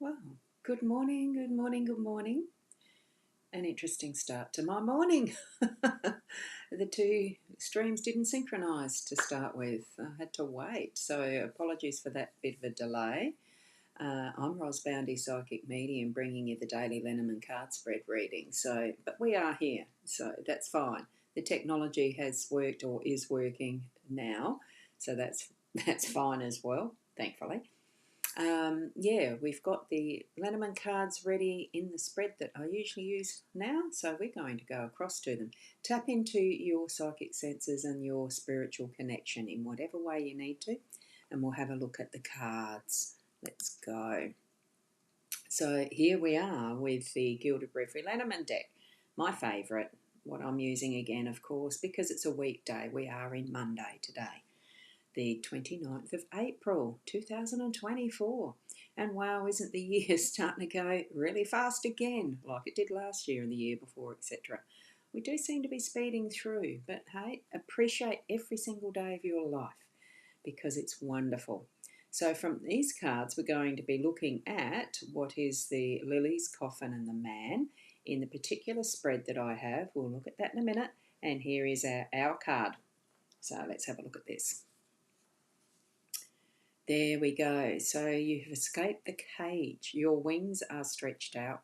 Well, good morning, good morning, good morning. An interesting start to my morning. The two streams didn't synchronise to start with. I had to wait, so apologies for that bit of a delay. I'm Ros Boundy, Psychic Medium, bringing you the daily Lenormand card spread reading. But we are here, so that's fine. The technology has worked or is working now, so that's fine as well, thankfully. We've got the Lenormand cards ready in the spread that I usually use now, so we're going to go across to them. Tap into your psychic senses and your spiritual connection in whatever way you need to, and we'll have a look at the cards. Let's go. So here we are with the Gilded Reverie Lenormand deck, my favourite, what I'm using again, of course, because it's a weekday. We are in Monday today, the 29th of April 2024. And wow, isn't the year starting to go really fast again, like it did last year and the year before, etc. We do seem to be speeding through, but hey, appreciate every single day of your life because it's wonderful. So from these cards, we're going to be looking at what is the Lily's Coffin and the Man in the particular spread that I have. We'll look at that in a minute. And here is our card. So let's have a look at this. There we go. So you have escaped the cage. Your wings are stretched out.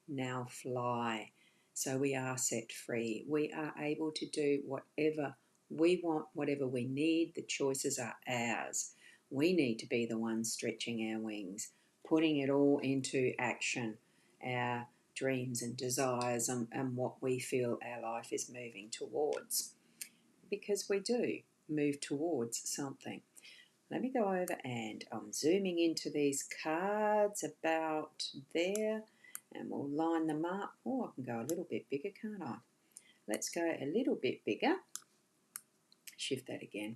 Now fly. So we are set free. We are able to do whatever we want, whatever we need. The choices are ours. We need to be the ones stretching our wings, putting it all into action, our dreams and desires and what we feel our life is moving towards. Because we do move towards something. Let me go over and I'm zooming into these cards about there and we'll line them up. Oh, I can go a little bit bigger, can't I? Let's go a little bit bigger. Shift that again.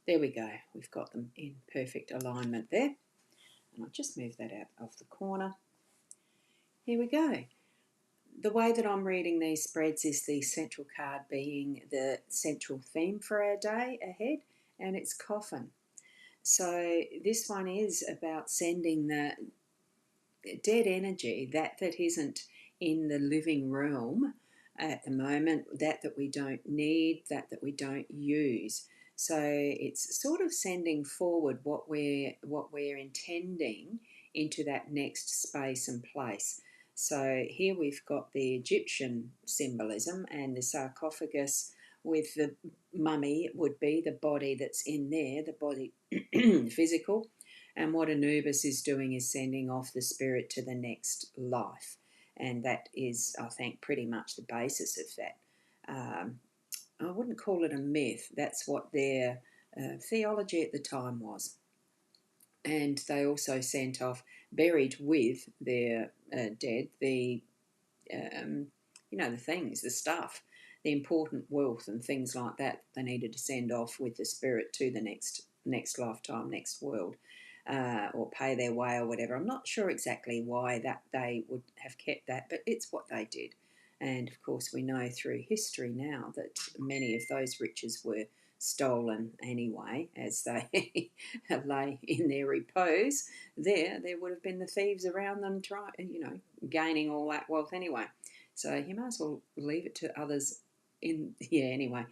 There we go. We've got them in perfect alignment there. And I'll just move that out of the corner. Here we go. The way that I'm reading these spreads is the central card being the central theme for our day ahead, and it's coffin. So this one is about sending the dead energy, that isn't in the living realm at the moment, that we don't need, that we don't use. So it's sort of sending forward what we're intending into that next space and place. So here we've got the Egyptian symbolism and the sarcophagus with the mummy would be the body that's in there, the body physical. And what Anubis is doing is sending off the spirit to the next life. And that is, I think, pretty much the basis of that. I wouldn't call it a myth. That's what their theology at the time was. And they also sent off, buried with their dead, the the things, the stuff, the important wealth and things like that they needed to send off with the spirit to the next lifetime, next world, or pay their way or whatever. I'm not sure exactly why that they would have kept that, but it's what they did. And of course, we know through history now that many of those riches were stolen anyway, as they lay in their repose. There would have been the thieves around them, gaining all that wealth anyway. So you might as well leave it to others. Anyway,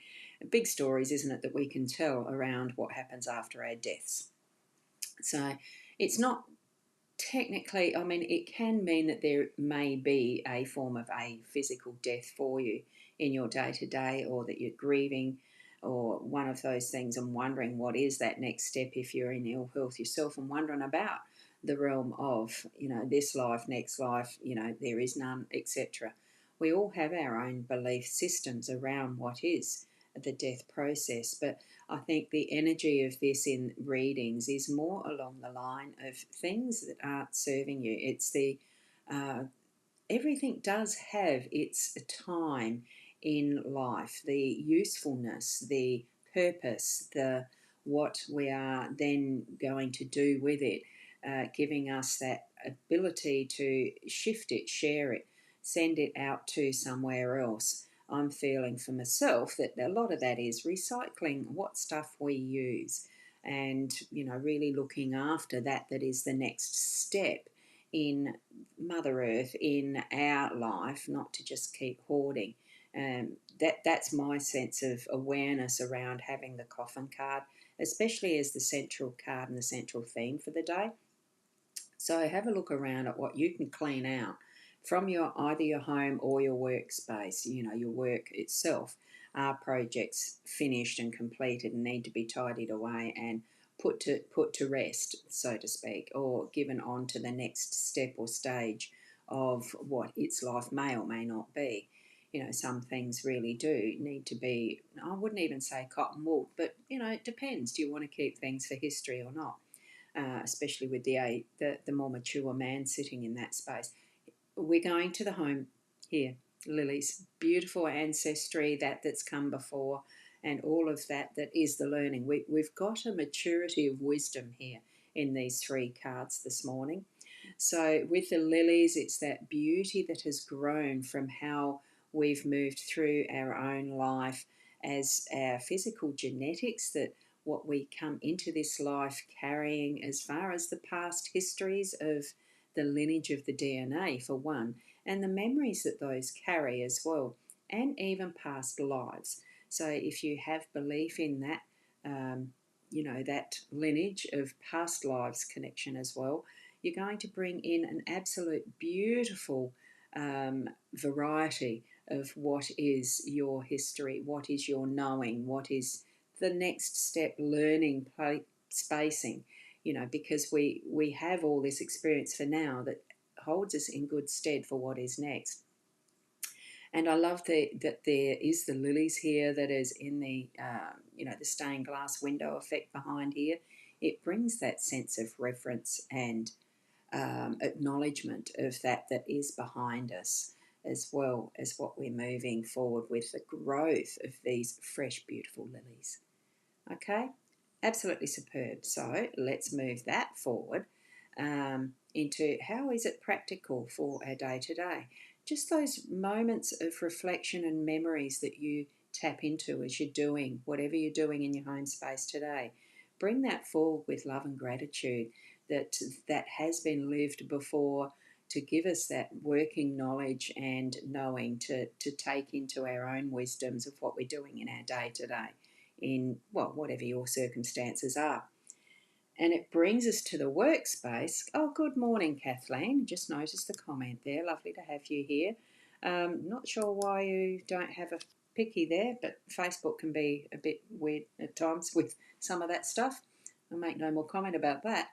big stories, isn't it, that we can tell around what happens after our deaths. So it's not technically, it can mean that there may be a form of a physical death for you in your day-to-day, or that you're grieving or one of those things and wondering what is that next step if you're in ill health yourself and wondering about the realm of, this life, next life, there is none, etc. We all have our own belief systems around what is the death process, but I think the energy of this in readings is more along the line of things that aren't serving you. It's everything does have its time in life, the usefulness, the purpose, the what we are then going to do with it, giving us that ability to shift it, share it, send it out to somewhere else. I'm feeling for myself that a lot of that is recycling what stuff we use and, really looking after that is the next step in Mother Earth, in our life, not to just keep hoarding. That's my sense of awareness around having the coffin card, especially as the central card and the central theme for the day. So have a look around at what you can clean out from your either your home or your workspace. You know, your work itself. Are projects finished and completed and need to be tidied away and put to rest, so to speak, or given on to the next step or stage of what its life may or may not be. You know, some things really do need to be, I wouldn't even say cotton wool, but, you know, it depends. Do you want to keep things for history or not? Especially with the more mature man sitting in that space. We're going to the home here, Lily's beautiful ancestry that's come before, and all of that is the learning. We've got a maturity of wisdom here in these three cards this morning. So with the lilies, it's that beauty that has grown from how we've moved through our own life as our physical genetics, that what we come into this life carrying as far as the past histories of the lineage of the DNA, for one, and the memories that those carry as well, and even past lives. So if you have belief in that, that lineage of past lives connection as well, you're going to bring in an absolute beautiful variety of what is your history, what is your knowing, what is the next step learning spacing, because we have all this experience for now that holds us in good stead for what is next. And I love that there is the lilies here that is in the stained glass window effect behind here. It brings that sense of reverence and acknowledgement of that is behind us, as well as what we're moving forward with, the growth of these fresh, beautiful lilies. Okay, absolutely superb. So let's move that forward into how is it practical for our day to day. Just those moments of reflection and memories that you tap into as you're doing whatever you're doing in your home space today. Bring that forward with love and gratitude that has been lived before, to give us that working knowledge and knowing to take into our own wisdoms of what we're doing in our day to day, in, well, whatever your circumstances are. And it brings us to the workspace. Oh, good morning, Kathleen. Just noticed the comment there. Lovely to have you here. Not sure why you don't have a picky there, but Facebook can be a bit weird at times with some of that stuff. I'll make no more comment about that.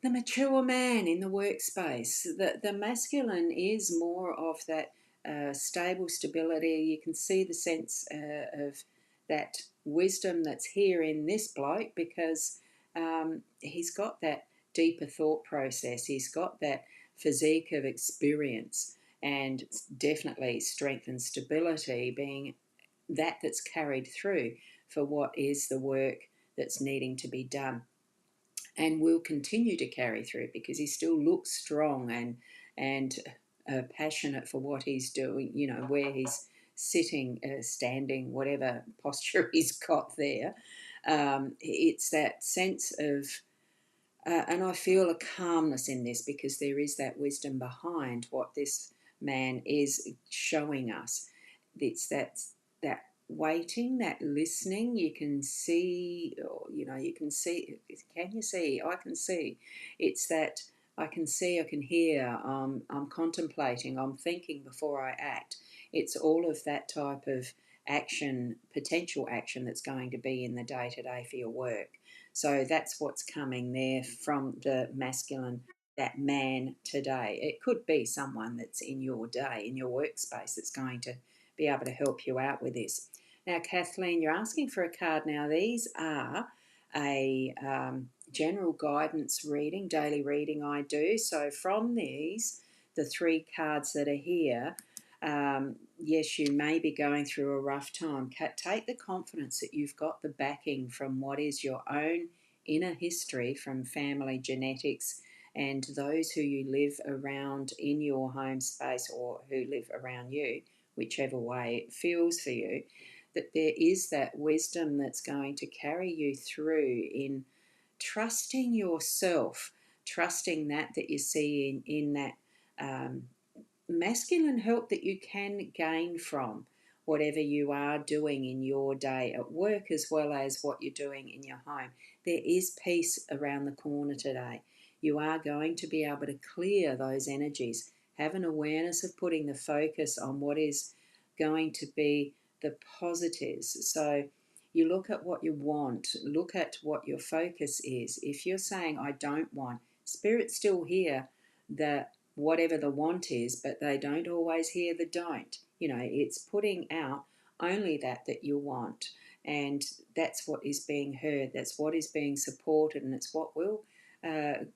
The mature man in the workspace. The masculine is more of that stable stability. You can see the sense of that wisdom that's here in this bloke, because he's got that deeper thought process. He's got that physique of experience, and definitely strength and stability being that's carried through for what is the work that's needing to be done, and will continue to carry through, because he still looks strong and passionate for what he's doing, where he's sitting, standing, whatever posture he's got there. It's that sense of, and I feel a calmness in this, because there is that wisdom behind what this man is showing us. It's that waiting, that listening. You can see, you can see. Can you see? I can see. It's that I can see, I can hear. I'm contemplating. I'm thinking before I act. It's all of that type of action, potential action that's going to be in the day to day for your work. So that's what's coming there from the masculine, that man today. It could be someone that's in your day, in your workspace, that's going to be able to help you out with this. Now, Kathleen, you're asking for a card. Now, these are a general guidance reading, daily reading I do. So from these, the three cards that are here, yes, you may be going through a rough time. Take the confidence that you've got the backing from what is your own inner history, from family genetics and those who you live around in your home space, or who live around you, whichever way it feels for you, that there is that wisdom that's going to carry you through in trusting yourself trusting that you see in that masculine help that you can gain from whatever you are doing in your day at work as well as what you're doing in your home. There is peace around the corner today. You are going to be able to clear those energies, have an awareness of putting the focus on what is going to be the positives. So you look at what you want, look at what your focus is. If you're saying, I don't want, Spirit's still here, that whatever the want is, but they don't always hear the don't. You know, it's putting out only that you want. And that's what is being heard, that's what is being supported, and it's what will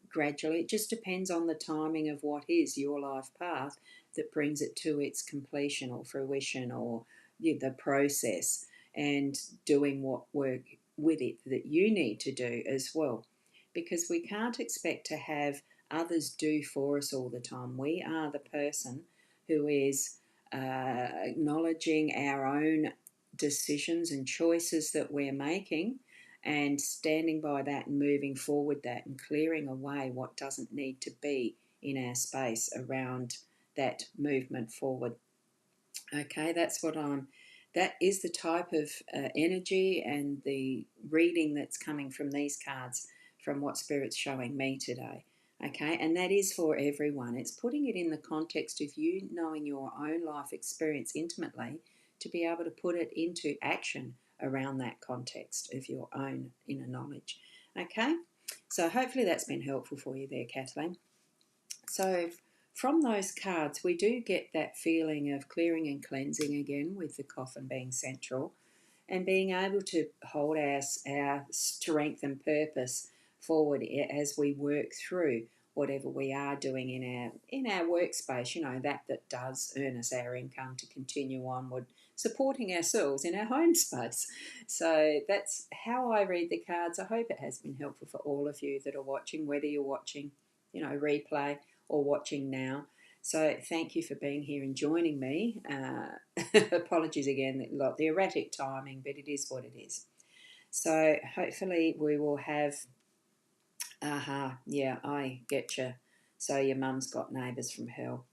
gradually, it just depends on the timing of what is your life path that brings it to its completion or fruition, or the process, and doing what work with it that you need to do as well. Because we can't expect to have others do for us all the time. We are the person who is acknowledging our own decisions and choices that we're making, and standing by that and moving forward that and clearing away what doesn't need to be in our space around that movement forward. Okay, that is the type of energy and the reading that's coming from these cards, from what Spirit's showing me today. Okay, and that is for everyone. It's putting it in the context of you knowing your own life experience intimately to be able to put it into action around that context of your own inner knowledge. Okay, so hopefully that's been helpful for you there, Kathleen. So from those cards, we do get that feeling of clearing and cleansing again, with the coffin being central, and being able to hold our strength and purpose forward as we work through whatever we are doing in our workspace, that does earn us our income to continue onward, supporting ourselves in our home space. So that's how I read the cards. I hope it has been helpful for all of you that are watching, whether you're watching, replay or watching now. So thank you for being here and joining me. Apologies again, the erratic timing, but it is what it is. So hopefully we will have, yeah, I get you. So your mum's got neighbours from hell.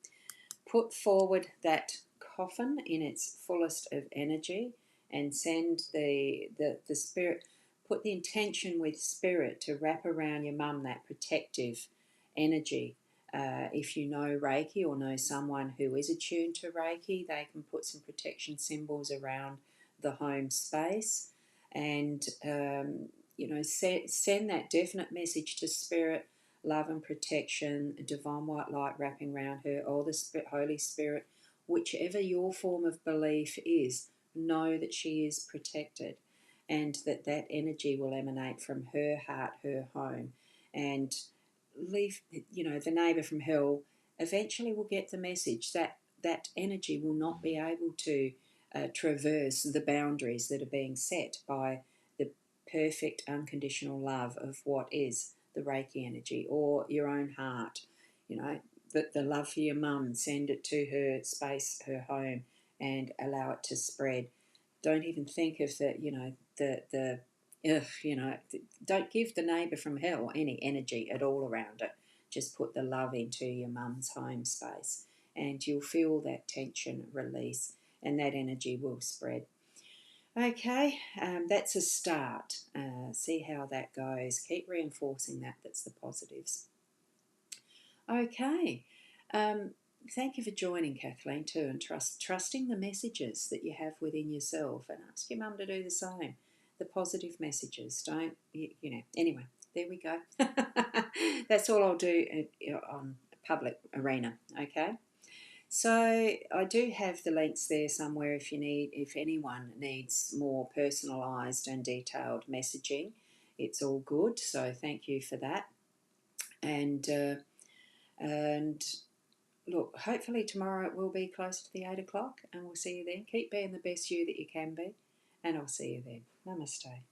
Put forward that coffin in its fullest of energy, and send the spirit, put the intention with Spirit to wrap around your mum that protective energy. If you know Reiki or know someone who is attuned to Reiki, they can put some protection symbols around the home space, and send that definite message to Spirit, love and protection, divine white light wrapping around her, or the Holy Spirit, whichever your form of belief is. Know that she is protected, and that energy will emanate from her heart, her home, and leave, the neighbour from hell eventually will get the message that that energy will not be able to traverse the boundaries that are being set by the perfect unconditional love of what is the Reiki energy, or your own heart. The love for your mum, send it to her space, her home, and allow it to spread. Don't even think of don't give the neighbour from hell any energy at all around it. Just put the love into your mum's home space, and you'll feel that tension release, and that energy will spread. Okay, that's a start. See how that goes. Keep reinforcing that. That's the positives. Okay. Thank you for joining, Kathleen, too, and trusting the messages that you have within yourself, and ask your mum to do the same. The positive messages. Don't, anyway, there we go. That's all I'll do on public arena, okay? So I do have the links there somewhere if anyone needs more personalised and detailed messaging. It's all good, so thank you for that. And look, hopefully tomorrow it will be close to the 8 o'clock, and we'll see you then. Keep being the best you that you can be, and I'll see you then. Namaste.